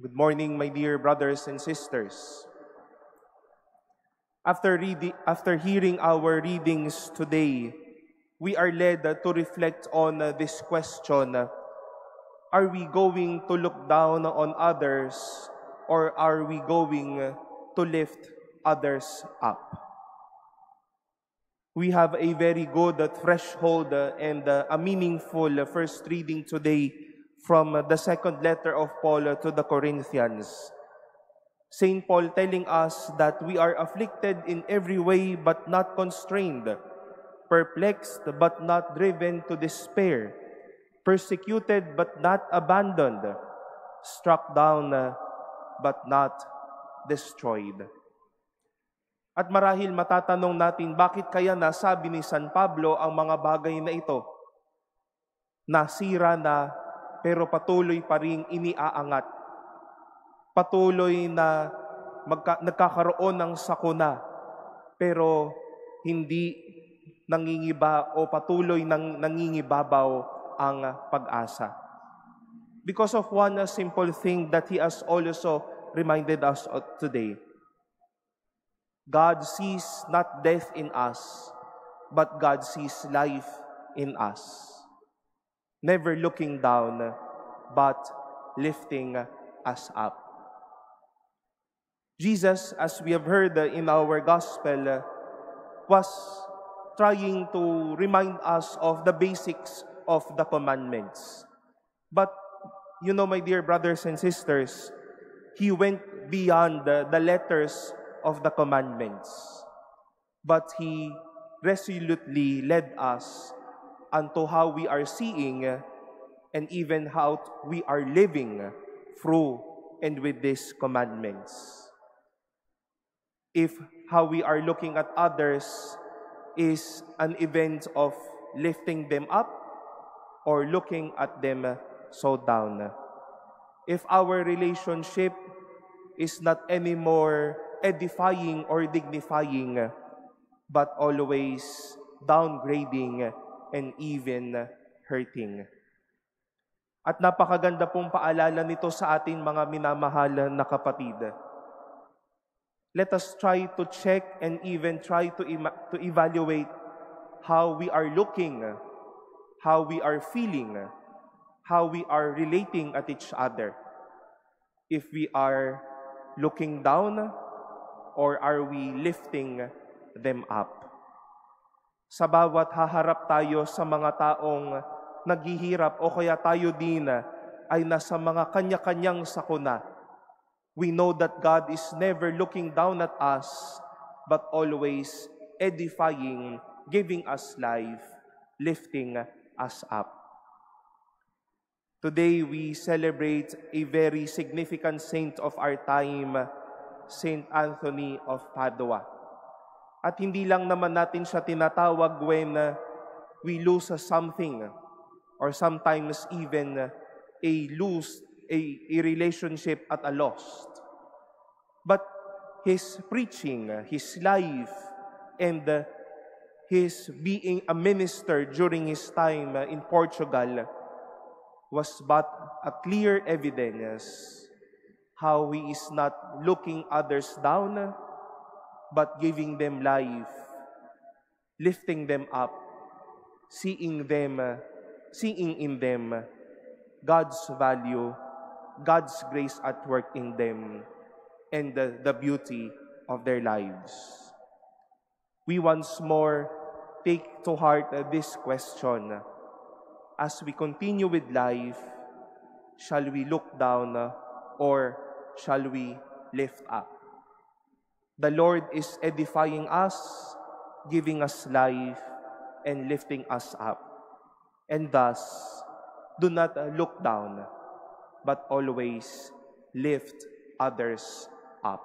Good morning, my dear brothers and sisters. After hearing our readings today, we are led to reflect on this question. Are we going to look down on others, or are we going to lift others up? We have a very good threshold and a meaningful first reading today from the second letter of Paul to the Corinthians. Saint Paul telling us that we are afflicted in every way but not constrained, perplexed but not driven to despair, persecuted but not abandoned, struck down but not destroyed. At marahil matatanong natin, bakit kaya nasabi ni San Pablo ang mga bagay na ito? Nasira na pero patuloy pa ring iniaangat. Patuloy na nagkakaroon ng sakuna pero hindi nangingiba o patuloy nang nangingibabaw ang pag-asa. Because of one simple thing that he has also reminded us of today. God sees not death in us, but God sees life in us. Never looking down, but lifting us up. Jesus, as we have heard in our gospel, was trying to remind us of the basics of the commandments. But, you know, my dear brothers and sisters, He went beyond the letters of the commandments. But He resolutely led us unto how we are seeing and even how we are living through and with these commandments. If how we are looking at others is an event of lifting them up or looking at them so down. If our relationship is not anymore edifying or dignifying, but always downgrading and even hurting. At napakaganda pong paalala nito sa ating mga minamahal na kapatid. Let us try to check and even try to evaluate how we are looking, how we are feeling, how we are relating at each other. If we are looking down, or are we lifting them up? Sa bawat haharap tayo sa mga taong naghihirap o kaya tayo din ay nasa mga kanya-kanyang sakuna, we know that God is never looking down at us, but always edifying, giving us life, lifting us up. Today, we celebrate a very significant saint of our time, Saint Anthony of Padua. At hindi lang naman natin siya tinatawag when we lose something or sometimes even a relationship at a lost. But his preaching, his life, and his being a minister during his time in Portugal was but a clear evidence how he is not looking others down, but giving them life, lifting them up, seeing in them God's value, God's grace at work in them, and the beauty of their lives. We once more take to heart this question. As we continue with life, shall we look down or shall we lift up? The Lord is edifying us, giving us life, and lifting us up. And thus, do not look down, but always lift others up.